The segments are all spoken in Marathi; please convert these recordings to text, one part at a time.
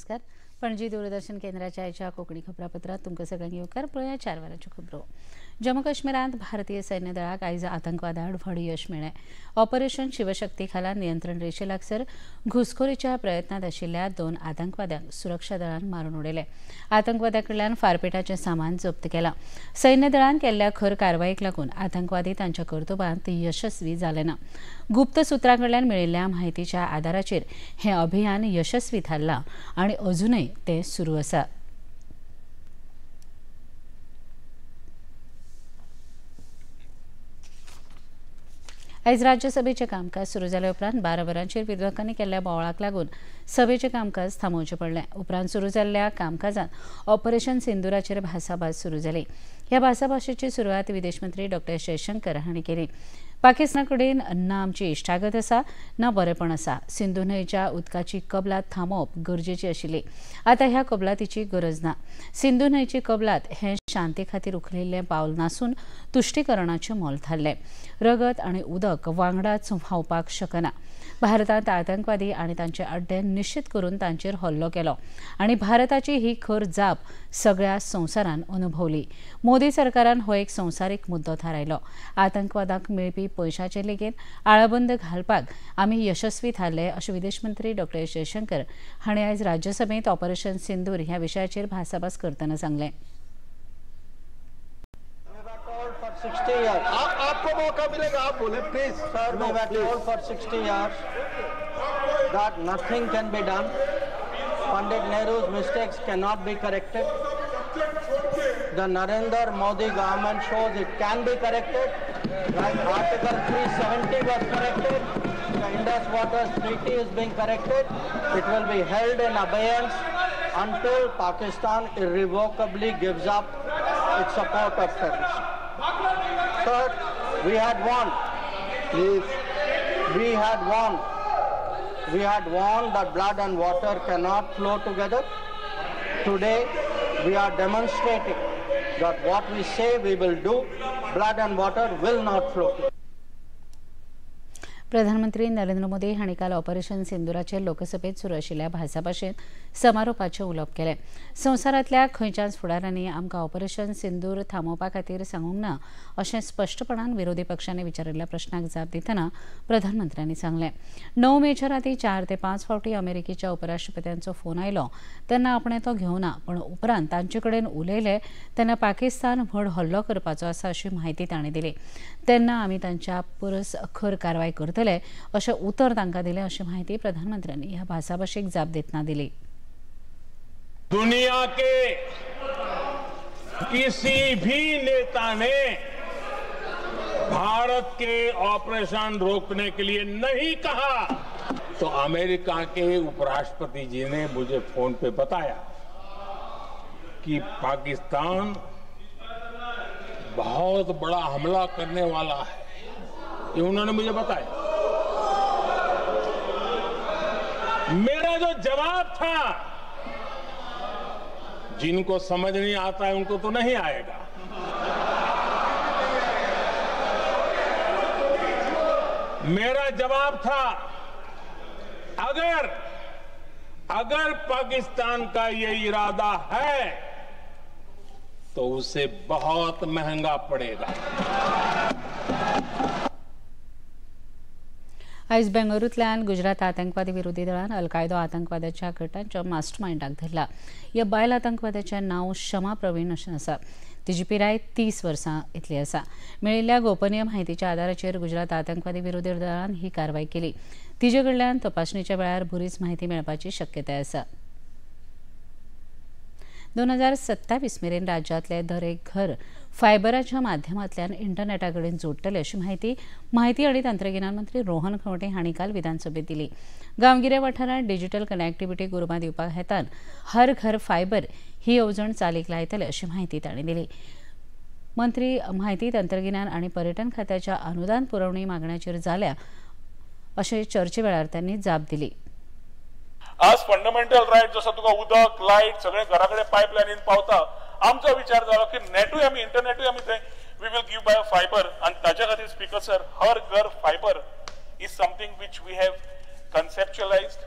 नमस्कार. पणजी दूरदर्शन केंद्राच्या आयच्या कोकणी खबरापत्रात तुमकां सगळ्यांक येवकार. पळोवया 4 वरांच्यो खबरो. जम्मू काश्मीरांत भारतीय सैन्य दळाक आयज आतंकवादाआड व्हड यश मेळ्ळें. ऑपरेशन शिवशक्ती खाला नियंत्रण रेषे लागसर घुसखोरीच्या प्रयत्नांत आशिल्ल्या 2 आतंकवाद्यांक सुरक्षा दळान मारून उडयले. आतंकवाद्याकडल्यान फारपेटाचें सामान जप्त केलां. सैन्य दळान केल्ल्या खर कारवायेक लागून आतंकवादी तांच्या कर्तबांत यशस्वी जाले ना. गुप्त सुत्रांकडल्यान मेळिल्ल्या म्हायतीच्या आदाराचेर हें अभियान यशस्वी थारलां आनी अजूनय तें सुरू आसा. आयज राज्यसभेचें कामकाज सुरू जाले उपरांत 12 वरांचेर विरोधकांनी केल्ल्या बोवाळाक लागून सभेचें कामकाज थांबोवचें पडलें. उपरांत सुरू जाल्ल्या कामकाजांत ऑपरेशन सिंदुराचेर भासाभास सुरू जाली. ह्या भासाभाशेची सुरवात विदेश मंत्री डॉ. जयशंकर हांणी केली. पाकिस्तानाकडेन ना आमची इश्टागत आसा ना बरेपण आसा. सिंधू न्हंयच्या उदकाची कबलात थांबोवप गरजेची आशिल्ली. आतां ह्या कबलातीची गरज ना. सिंधू न्हंयची कबलात हें शांती खातीर उखलिल्लें पावल नासून तुष्टीकरणाचें मोल थारलें. रगत आनी उदक वांगडाच व्हांवपाक शकना. भारतांत आतंकवादी आनी तांचे अड्डे निश्चित करून तांचेर हल्लो केलो आनी भारताची ही खर जाप सगळ्या संवसारान अनुभवली. मोदी सरकारान हो एक संवसारीक मुद्दो थारायलो. आतंकवादाक मेळपी पयशांचे लेगीत आळाबंद घालपाक आमी यशस्वी थारले अशें विदेश मंत्री डॉ. जयशंकर हांणी आयज राज्यसभेंत ऑपरेशन सिंदूर ह्या विशयाचेर भासाभास करतना सांगलें. आपको मौका मिलेगा, आप बोले please. Sir, we were told for 60 years that nothing can be done. Pandit Nehru's mistakes cannot be corrected. The Narendra Modi government shows it can be corrected. Like Article 370 was corrected. The Indus Waters Treaty is being corrected. It will be held in abeyance until Pakistan irrevocably gives up its support of terrorism. Sir, we had won. Please. We had won. We had won that blood and water cannot flow together. Today, we are demonstrating that what we say we will do, blood and water will not flow. प्रधानमंत्री नरेंद्र मोदी हांणी काल ऑपरेशन सिंदुराचेर लोकसभेत सुरू आशिल्ल्या भासाभाशेंत समारोपाचें उलोवप केलें. संवसारांतल्या खंयच्याच फुडाऱ्यांनी आमकां ऑपरेशन सिंदूर थांबोवपा खातीर सांगूंक ना अशें स्पश्टपणान विरोधी पक्षांनी विचारिल्ल्या प्रस्नाक जाप दितना प्रधानमंत्र्यांनी सांगलें. 9 मेच्या रातीं 4 ते 5 फावटी अमेरिकेच्या उपराष्ट्रपत्यांचो फोन आयलो तेन्ना आपणें तो घेवना, पण उपरांत तांचे कडेन उलयले तेन्ना पाकिस्तान व्हड हल्लो करपाचो आसा अशी म्हायती तांणी दिली. तेन्ना आमी तांच्या परस खर कारवाय करतले अशें उतर तांकां दिलें अशी माहिती प्रधानमंत्र्यांनी ह्या भासाभाशेक जाप दितना दिली. दुनिया के किसी भी नेता ने भारत के ऑपरेशन रोकने के लिए नहीं कहा, तो अमेरिका के उपराष्ट्रपति जी ने मुझे फोन पे बताया कि पाकिस्तान बहुत बड़ा हमला करने वाला है. ये उन्होंने मुझे बताया. मेरा जो जवाब था, जिनको समझ नहीं आता है उनको तो नहीं आएगा. मेरा जवाब था, अगर पाकिस्तान का ये इरादा है तो उसे बहुत महंगा पड़ेगा. आयज बेंगळुरूंतल्यान गुजरात आतंकवादी विरोधी दळान अल-कायदा आतंकवाद्याच्या गटांच्या मास्टरमाइंडाक धरला. ह्या बायल आतंकवाद्याचें नांव शमा प्रवीण अशें आसा. तिची पिराय 30 वर्सां इतली आसा. मेळिल्ल्या गोपनीय म्हायतीच्या आदाराचेर गुजरात आतंकवादी विरोधी दळान ही कारवाय केली. तिचे कडल्यान तपासणीच्या वेळार बरीच म्हायती मेळपाची शक्यताय आसा. 2027 मेरेन राज्यांतले दर एक घर फायबराच्या माध्यमांतल्यान इंटरनेटा कडेन जोडटले अशी माहिती आनी तंत्रगिन्यान मंत्री रोहन खंवटे हांणी काल विधानसभेत दिली. गांवगिऱ्या वाठारांत डिजिटल कनेक्टिव्हिटी उर्बा दिवपा हेतान हर घर फायबर ही येवजण चालीक लायतले अशी माहिती तांणी दिली. मंत्री माहिती तंत्रगिन्यान आनी पर्यटन खात्याच्या अनुदान पुरवणी मागण्यांचेर जाल्या अशे चर्चे वेळार त्यांनी जाप दिली. आज फंडामेंटल रायट जसं तुका उदक लाईट सगळे घराकडे पाईपलाईन पावता. आमचो विचार जालो की नेटूय आमी इंटरनेटूय आमी थंय we will give by fibre आणि ताच्या खातीर speaker sir Har Ghar fibre is something which we have conceptualized.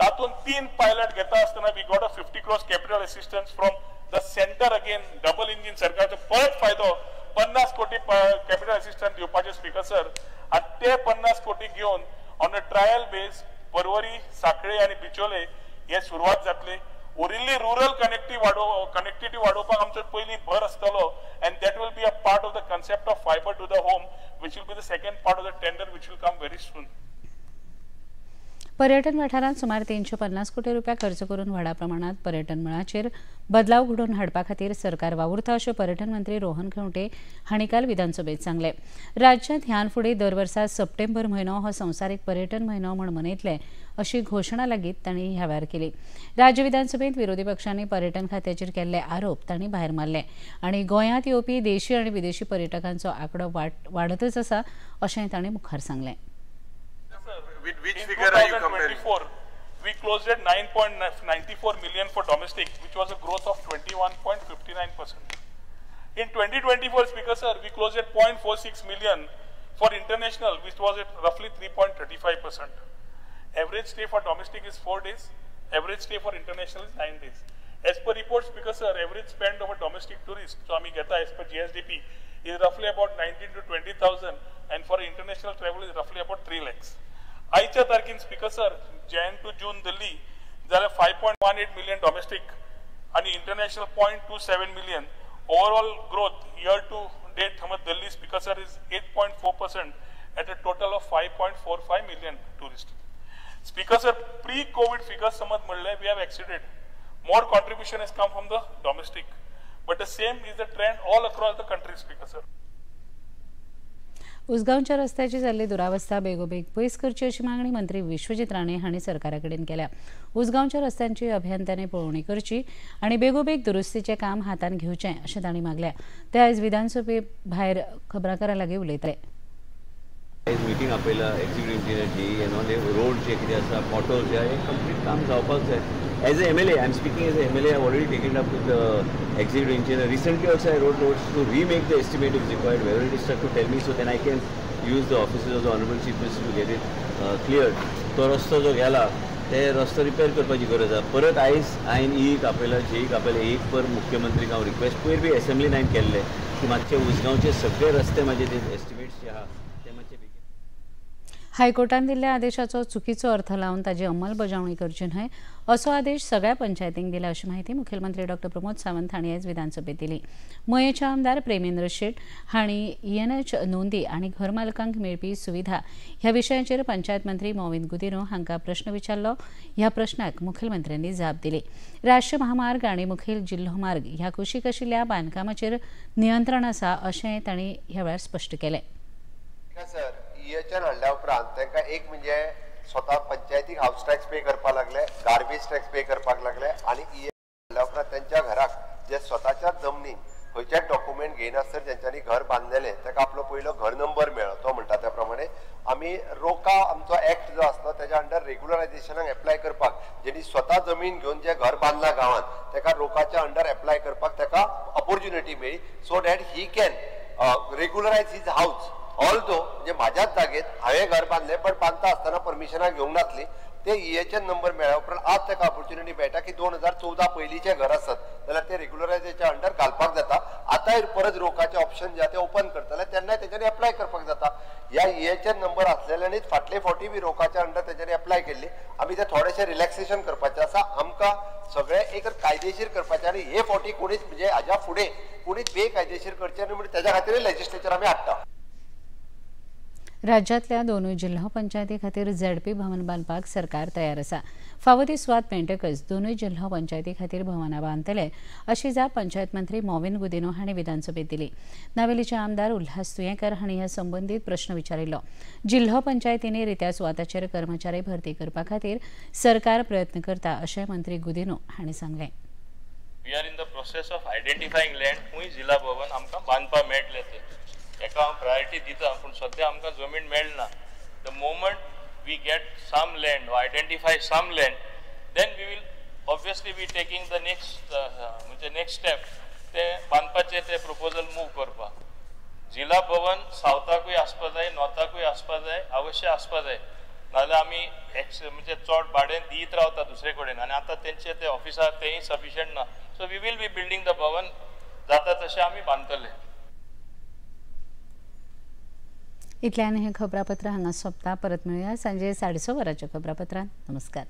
तातून 3 पायलट घेता असताना we got a 50 crores capital assistance from the centre again double engine सरकारचो परत फायदो 50 कोटी कॅपिटल असिस्टन्स दिवपाचे स्पीकर सर आणि ते 50 कोटी घेऊन on a trial base Porvorim साखळे आणि बिचोले हे सुरुवात जातली ओरिजिनली रुरल कनेक्टिव्हिटी वाडोवपाक आमचो पयली भर आसतलो and that will be a part of the concept of fiber to the home which will be the second part of the tender which will come very soon. पर्यटन वाठारांत सुमार 350 कोटी रुपया खर्च करून व्हडा प्रमाणात पर्यटन मळाचेर बदलाव घडोवन हाडपा खातीर सरकार वावुरता अशें पर्यटन मंत्री रोहन खंवटे हांणी काल विधानसभेत सांगलें. राज्यांत ह्यान फुडें दर वर्सा सप्टेंबर म्हयनो हो संवसारीक पर्यटन म्हयनो म्हूण मनयतले अशी घोशणा लेगीत तांणी ह्या वेळार केली. राज्य विधानसभेत विरोधी पक्षांनी पर्यटन खात्याचेर केल्ले आरोप तांणी भायर मारले आनी गोंयांत येवपी देशी आनी विदेशी पर्यटकांचो आंकडो वाडतच आसा अशेंय तांणी मुखार सांगलें. With which figure are you comparing? We closed at 9.94 million for domestic, which was a growth of 21.59%. In 2024, Speaker Sir, we closed at 0.46 million for international, which was at roughly 3.35%. Average stay for domestic is 4 days. Average stay for international is 9 days. As per reports, Speaker Sir, average spend of a domestic tourist, so Ami Geta as per GSDP, is roughly about 19 to 20,000, and for international travel is roughly about 3 lakhs. आयच्या तारखेन speaker sir Jan to June Delhi जाल्यार 5.18 मिलियन डोमेस्टिक आणि international 0.27 million overall growth year to date समज Delhi speaker sir is 8.4% at a total of 5.45 million tourist. Speaker sir pre covid figures समज म्हणले we have exceeded more contribution is come from the domestic but the same is the trend all across the country speaker sir. उसगांवच्या रस्त्याची जाल्ली दुरावस्था बेगोबेग पयस करची अशी मागणी मंत्री विश्वजीत राणे हांणी सरकारा कडेन केल्या. उसगांवच्या रस्त्यांची अभियंत्यानी पळोवणी करची आनी बेगोबेग दुरुस्तीचें काम हातान घेवचें अशें तांणी मागल्या. ते आयज विधानसभे भायर खबराकारां लागीं उलयताले. Meeting आपयला executive engineer G N all road जे कितें आसा पोटोल जे हे कंप्लीट काम जावपाक जाय. As a MLA, I am speaking as a MLA, I have already taken it up with the executive engineer. Recently also I wrote notes to remake the estimate if required, whether it is stuck to tell me so then I can use the offices of the Honorable Chief Minister to get it cleared. तो रस्तो जो गेला ते रस्तो रिपेर करपाची गरज आसा. परत आयज हांवें ईक आपयला जेईक आपयला एक पर मुख्यमंत्रीक हांव रिक्वेस्ट पयर बी असेंब्लीन हांवें केल्ले की मातशे उसगांवचे सगळे रस्ते म्हाजे ते एस्टिमेट्स जे आहा ते मातशे बेगीन. हायकोर्टान दिल्ल्या आदेशाचो चुकीचो अर्थ लावन ताची अंमलबजावणी करची न्हय असो आदेश सगळ्या पंचायतींक दिला अशी माहिती मुखेलमंत्री डॉ प्रमोद सावंत हांणी आयज विधानसभेत दिली. मयेचे आमदार प्रेमेंद्र शेट हांणी ENH नोंदी आनी घरमालकांक मेळपी सुविधा ह्या विशयाचेर पंचायत मंत्री मोविन गुदिन्हो हांकां प्रस्न विचारलो. ह्या प्रस्नाक मुखेलमंत्र्यांनी जाप दिली. राष्ट्रीय महामार्ग आनी मुखेल जिल्हो मार्ग ह्या कुशीक आशिल्ल्या बांदकामाचेर नियंत्रण आसा अशेंय तांणी ह्या वेळार स्पश्ट केलें. EHN हाडल्या उपरांत तांकां एक म्हणजे स्वता पंचायतीक हाऊस टॅक्स पे करपाक लागले, गार्बेज टॅक्स पे करपाक लागले आणि हाडल्या उपरांत त्यांच्या घराक जे स्वताच्या जमनीन खंयचेच डॉक्युमेंट घेयनासतना ज्यांच्यांनी घर बांदलेलें ताका आपलो पयलो घर नंबर मेळ्ळो. तो म्हणटा त्या प्रमाणे आमी रोका आमचो एक्ट जो आसता त्याच्या अंडर रेग्युलरायझेशनाक एप्लाय करपाक जेणी स्वता जमीन घेवन जे घर बांदला गांवांत ताका रोकाच्या अंडर एप्लाय करपाक ताका ऑपॉर्च्युनिटी मेळ्ळी so that he can regularize his house. Although म्हणजे माझ्याच जागेत हांवें घर बांदलें पण बांदता आसतना परमिशनाक घेवंक नासली ते EHN नंबर मेळ्ळ्या उपरांत आज ताका ऑपॉर्च्युनिटी मेळटा की 2014 पयलींचे घर आसत जाल्यार ते रेग्युलरायझेशनाच्या अंडर घालपाक जाता. आतांय परत रोकाचे ऑप्शन जे ते ओपन करतले तेन्नाय तेच्यानी एप्लाय करपाक जाता. ह्या EHN नंबर असलेल्यांनीच फाटले फावटी बी रोकाच्या अंडर तेच्यानी एप्लाय केल्ली. आमी ते थोडेशे रिलॅक्सेशन करपाचें आसा. आमकां सगळे एक कायदेशीर करपाचें आनी हे फावटी कोणीच म्हणजे हाज्या फुडें कोणीच बेकायदेशीर करचें न्हय म्हणजे तेच्या खातीर लेजिस्लेचर आमी हाडटा. राज्यांतल्या दोनूय जिल्हो पंचायती खातीर ZP भवन बांदपाक सरकार तयार आसा. फावो ती सुवात मेळटकच दोनूय जिल्हो पंचायती खातीर भवनां बांदतले अशी जाप पंचायत मंत्री मोविन गुदिन्हो हांणी विधानसभेत दिली. नावेलीचे आमदार उल्हास तुयेंकर हांणी ह्या संबंदीत प्रस्न विचारिल्लो. जिल्हो पंचायतींनी रित्या सुवाताचेर कर्मचारी भरती करपा खातीर सरकार प्रयत्न करता अशें मंत्री गुदिन्हो हांणी सांगलें. We are in the process of identifying land खूंय जिल्हा भवन आमकां बांदपाक मेळटलें ते एका हांव प्रायोरिटी दिता पूण सद्या आमकां जमीन मेळना. The moment we get some land वा identify some land then we will obviously be taking the next म्हणजे नेक्स्ट स्टेप ते बांदपाचें ते प्रपोजल मूव करपाक. जिल्हा भवन सावथाकूय आसपा जाय नॉर्थाकूय आसपा जाय अवश्य आसपा जाय नाजाल्यार आमी म्हणजे चड भाडें दीत रावता दुसरे कडेन आनी आतां तेंचे ते ऑफिसार तेंय सफिशियंट ना. So we will be building the bhavan, जाता तशें आमी बांदतले. इतल्यान हें खबरापत्र हांगा सोंपता. परत मेळुया सांजे 6:30 वरांच्या खबरापत्रांत. नमस्कार.